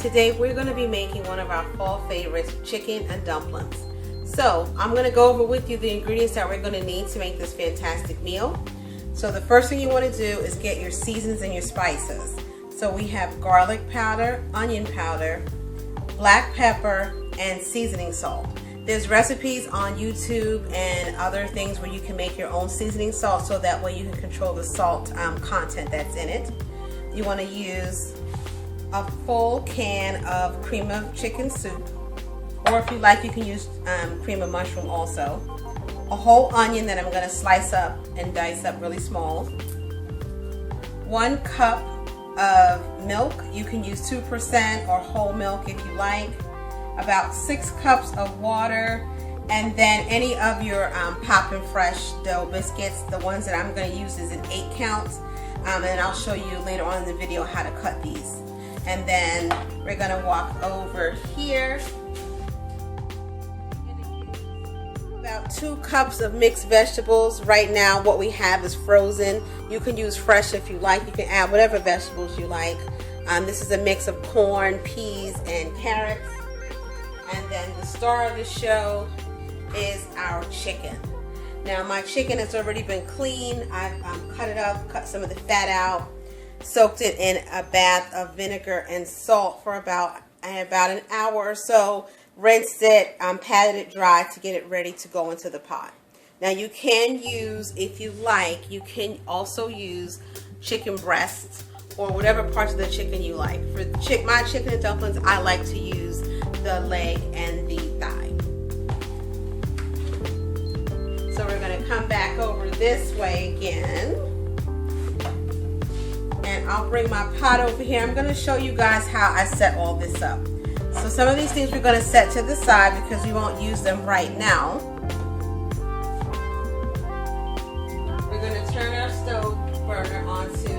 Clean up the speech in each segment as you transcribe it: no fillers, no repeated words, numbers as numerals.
Today we're going to be making one of our fall favorites, chicken and dumplings. So I'm going to go over with you the ingredients that we're going to need to make this fantastic meal. So the first thing you want to do is get your seasonings and your spices. So we have garlic powder, onion powder, black pepper, and seasoning salt. There's recipes on YouTube and other things where you can make your own seasoning salt, so that way you can control the salt content that's in it. You want to use a full can of cream of chicken soup, or if you like you can use cream of mushroom also. A whole onion that I'm going to slice up and dice up really small. 1 cup of milk, you can use 2% or whole milk if you like. About 6 cups of water, and then any of your Poppin' Fresh dough biscuits. The ones that I'm going to use is an 8 count, and I'll show you later on in the video how to cut these. And then we're going to walk over here. About 2 cups of mixed vegetables. Right now what we have is frozen. You can use fresh if you like. You can add whatever vegetables you like. This is a mix of corn, peas, and carrots. And then the star of the show is our chicken. Now my chicken has already been cleaned. I've cut it up, cut some of the fat out, soaked it in a bath of vinegar and salt for about an hour or so. Rinsed it, patted it dry to get it ready to go into the pot. Now you can use, if you like, you can also use chicken breasts or whatever parts of the chicken you like. For my chicken and dumplings, I like to use the leg and the thigh. So we're going to come back over this way again. And I'll bring my pot over here. I'm going to show you guys how I set all this up. So some of these things we're going to set to the side because we won't use them right now. We're going to turn our stove burner onto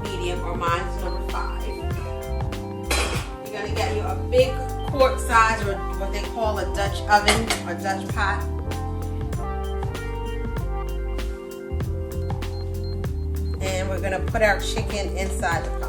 medium, or mine is number 5. You're going to get you a big quart size, or what they call a Dutch oven or Dutch pot. And we're going to put our chicken inside the pot.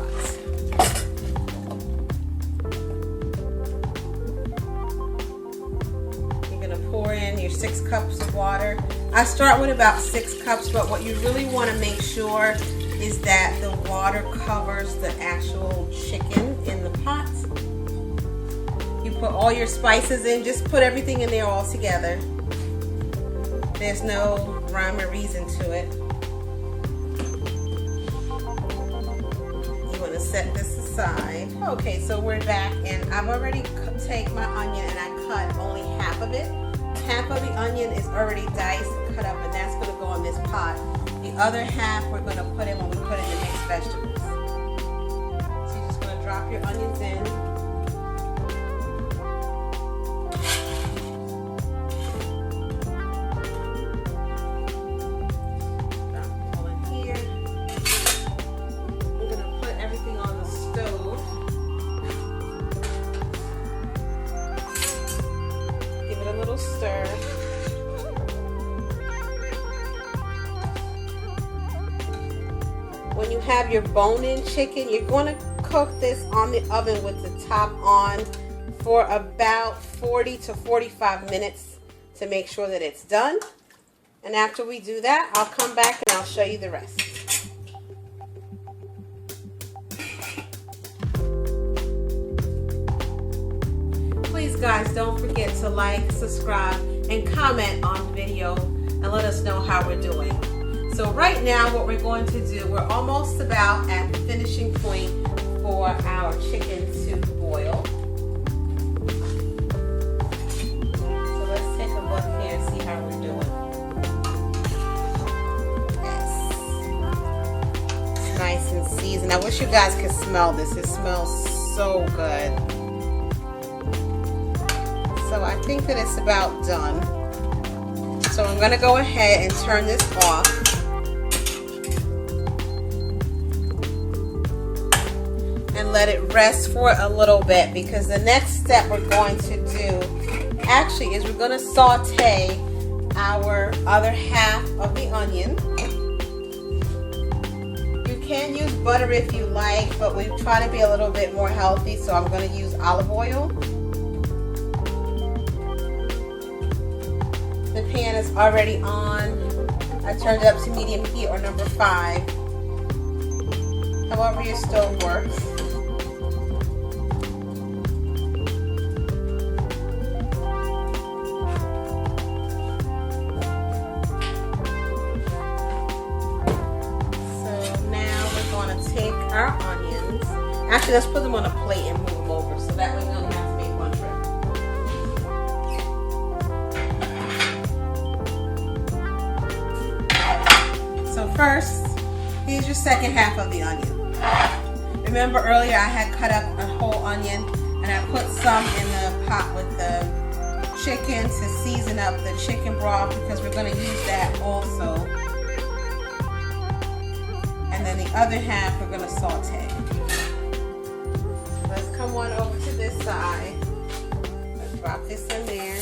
Pour in your 6 cups of water. I start with about 6 cups, but what you really want to make sure is that the water covers the actual chicken in the pot. You put all your spices in, just put everything in there all together. There's no rhyme or reason to it. You want to set this aside. Okay, so we're back, and I've already taken my onion and I cut only half of it. Half of the onion is already diced, cut up, and that's going to go in this pot. The other half we're going to put in when we put in the mixed vegetables. So you're just going to drop your onions in. Drop them all in here. We're going to put everything on the stove. Give it a little stir. When you have your bone-in chicken, you're going to cook this on the oven with the top on for about 40 to 45 minutes to make sure that it's done. And after we do that, I'll come back and I'll show you the rest. Please guys, don't forget to like, subscribe, and comment on the video and let us know how we're doing. So right now what we're going to do, we're almost about at the finishing point for our chicken to boil. So let's take a look here and see how we're doing. Yes. It's nice and seasoned. I wish you guys could smell this. It smells so good. So I think that it's about done. So I'm going to go ahead and turn this off. And let it rest for a little bit, because the next step we're going to do actually is we're going to saute our other half of the onion. You can use butter if you like, but we try to be a little bit more healthy, so I'm going to use olive oil. The pan is already on. I turned it up to medium heat or number 5. However your stove works. Take our onions. Actually, let's put them on a plate and move them over so that way we don't have to make one trip. So first, here's your second half of the onion. Remember earlier I had cut up a whole onion and I put some in the pot with the chicken to season up the chicken broth because we're going to use that also. And then the other half we're going to saute. Let's come on over to this side. Let's drop this in there.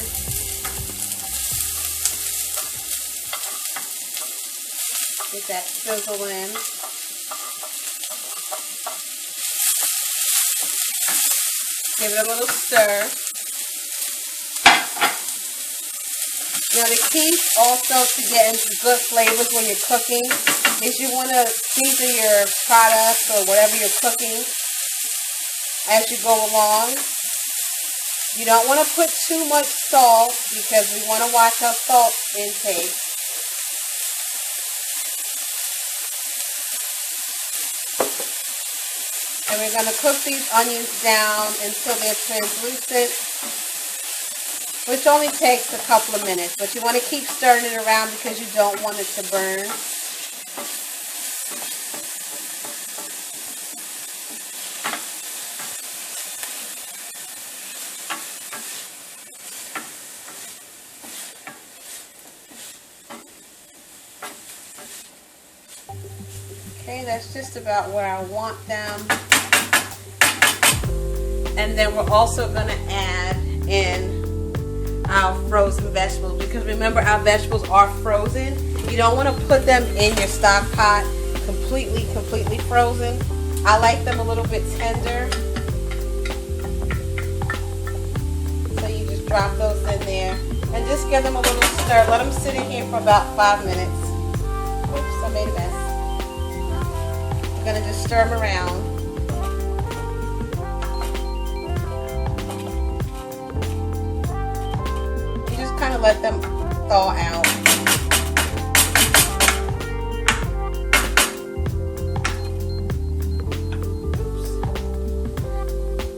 Get that sizzle in. Give it a little stir. Now the key also to getting good flavors when you're cooking is you want to season your products or whatever you're cooking as you go along. You don't want to put too much salt because we want to watch our salt intake. And we're going to cook these onions down until they're translucent, which only takes a couple of minutes, but you want to keep stirring it around because you don't want it to burn. Okay, that's just about where I want them. And then we're also going to add in our frozen vegetables because remember our vegetables are frozen. You don't want to put them in your stock pot completely frozen. I like them a little bit tender. So you just drop those in there and just give them a little stir. Let them sit in here for about 5 minutes. Oops, I made a mess. I'm going to just stir them around. Kind of let them thaw out.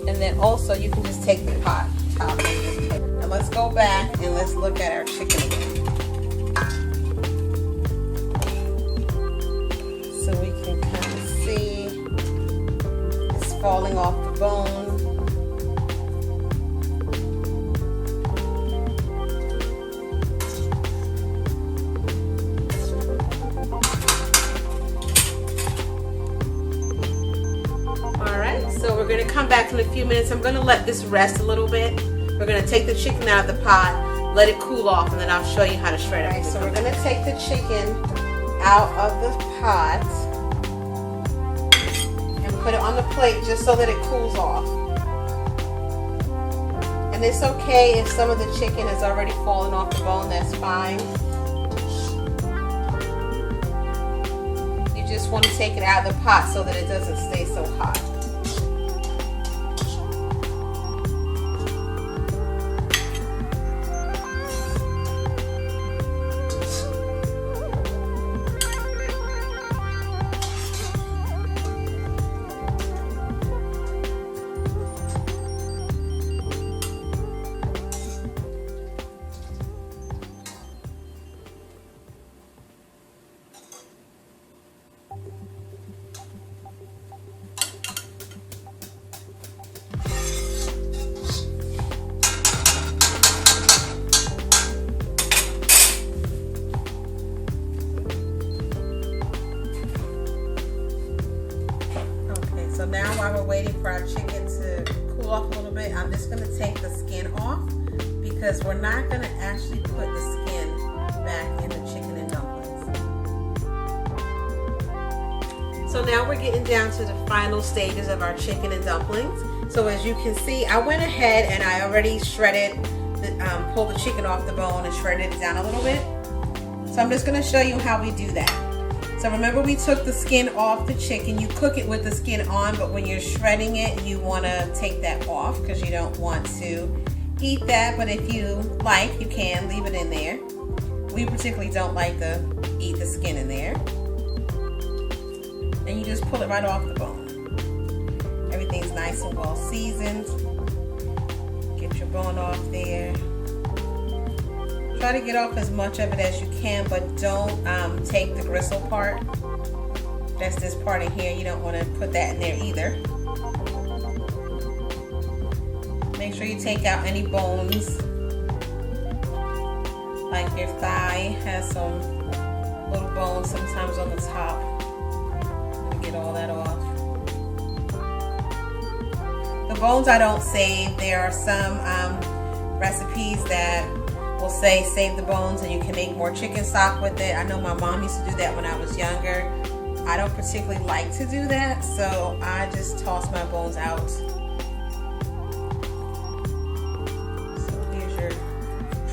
And then also you can just take the pot top and just put it. And let's go back and let's look at our chicken again. So we can kind of see it's falling off the bone. So we're going to come back in a few minutes. I'm going to let this rest a little bit. We're going to take the chicken out of the pot, let it cool off, and then I'll show you how to shred it. Okay, so we're going to take the chicken out of the pot and put it on the plate just so that it cools off. And it's okay if some of the chicken has already fallen off the bone, that's fine. You just want to take it out of the pot so that it doesn't stay so hot. So now while we're waiting for our chicken to cool off a little bit, I'm just going to take the skin off because we're not going to actually put the skin back in the chicken and dumplings. So now we're getting down to the final stages of our chicken and dumplings. So as you can see, I went ahead and I already shredded, pulled the chicken off the bone and shredded it down a little bit. So I'm just going to show you how we do that. So remember, we took the skin off the chicken. You cook it with the skin on, but when you're shredding it, you want to take that off because you don't want to eat that. But if you like, you can leave it in there. We particularly don't like to eat the skin in there. And you just pull it right off the bone. Everything's nice and well seasoned. Get your bone off there. Try to get off as much of it as you can, but don't take the gristle part. That's this part in here. You don't want to put that in there either. Make sure you take out any bones. Like your thigh has some little bones sometimes on the top. I'm gonna get all that off. The bones I don't save. There are some recipes that will say save the bones and you can make more chicken stock with it. I know my mom used to do that when I was younger. I don't particularly like to do that, so I just toss my bones out. So here's your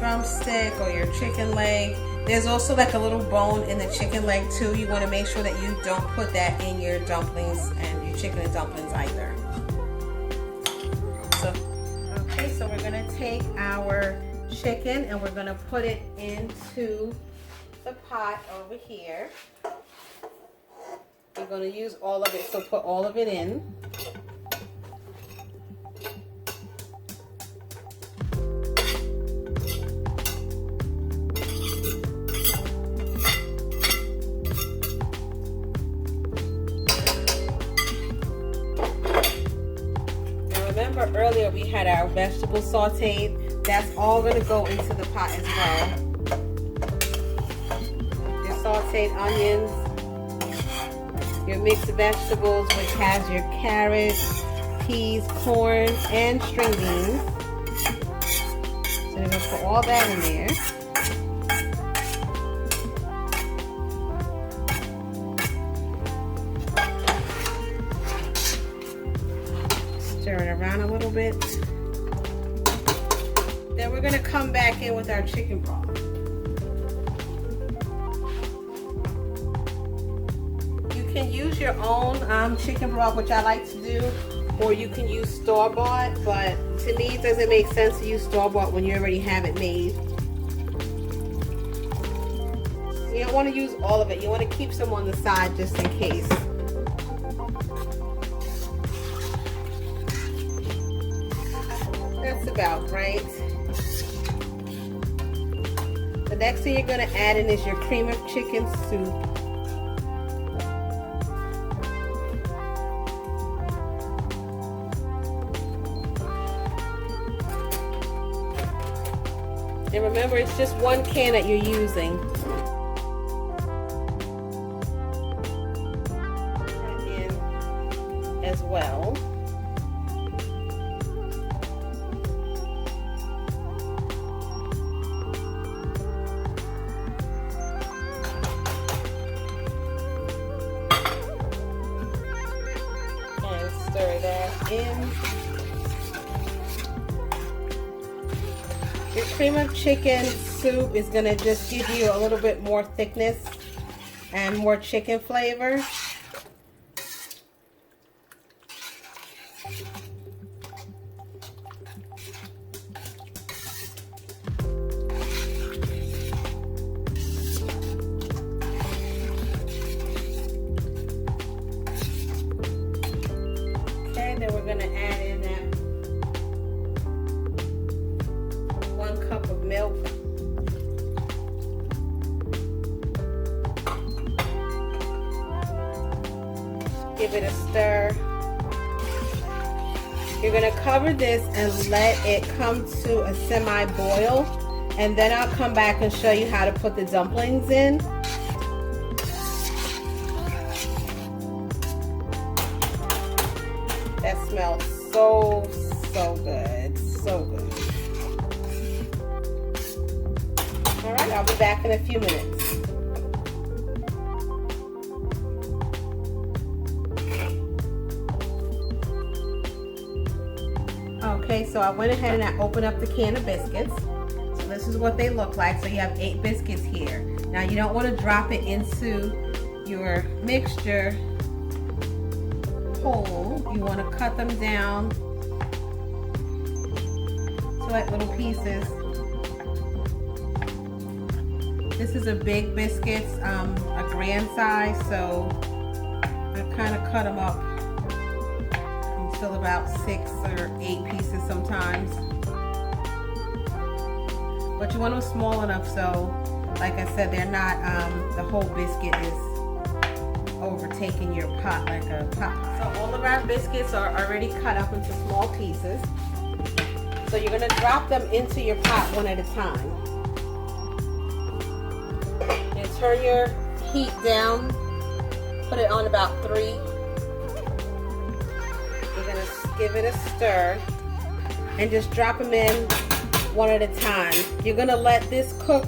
drumstick or your chicken leg. There's also like a little bone in the chicken leg too. You want to make sure that you don't put that in your dumplings and your chicken and dumplings either. So we're going to take our chicken and we're going to put it into the pot over here. We're going to use all of it, so put all of it in. Remember earlier we had our vegetables sauteed. That's all going to go into the pot as well. Your sauteed onions, your mixed vegetables, which has your carrots, peas, corn, and string beans. So we're going to put all that in there. Stir it around a little bit. Then we're going to come back in with our chicken broth. You can use your own chicken broth, which I like to do, or you can use store-bought, but to me it doesn't make sense to use store-bought when you already have it made. You don't want to use all of it. You want to keep some on the side just in case. That's about right. The next thing you're going to add in is your cream of chicken soup. And remember, it's just one can that you're using. That in as well. Stir that in. Your cream of chicken soup is going to just give you a little bit more thickness and more chicken flavor. Then we're going to add in that 1 cup of milk. Give it a stir. You're going to cover this and let it come to a semi-boil, and then I'll come back and show you how to put the dumplings in. That smells so good, so good. All right, I'll be back in a few minutes. so I went ahead and I opened up the can of biscuits. So this is what they look like. So you have 8 biscuits here. Now you don't want to drop it into your mixture whole. You want to cut them down to like little pieces. This is a big biscuits, a grand size, so I kind of cut them up until about 6 or 8 pieces sometimes. But you want them small enough so, like I said, they're not, the whole biscuit is overtaking your pot like a pot. So all of our biscuits are already cut up into small pieces. So you're going to drop them into your pot one at a time. And turn your heat down. Put it on about 3. You're going to give it a stir. And just drop them in one at a time. You're going to let this cook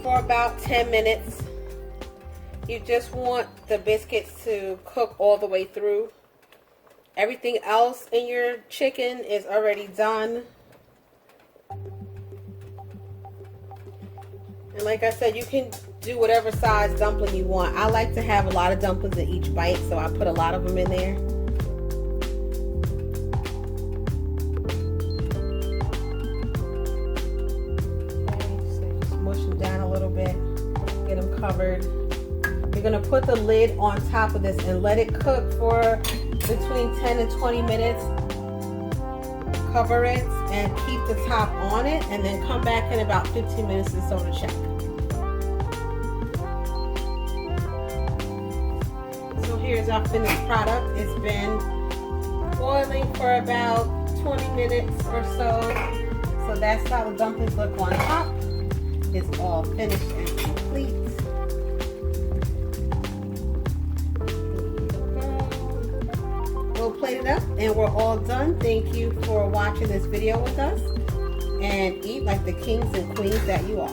for about 10 minutes. You just want the biscuits to cook all the way through. Everything else in your chicken is already done. And like I said, you can do whatever size dumpling you want. I like to have a lot of dumplings in each bite, so I put a lot of them in there. Okay, so just mush them down a little bit, get them covered. You're going to put the lid on top of this and let it cook for between 10 and 20 minutes. Cover it and keep the top on it, and then come back in about 15 minutes and so to check. So here's our finished product. It's been boiling for about 20 minutes or so. So that's how the dumplings look on top. It's all finished and complete. We'll plate it up and we're all done. Thank you for watching this video with us, and eat like the kings and queens that you are.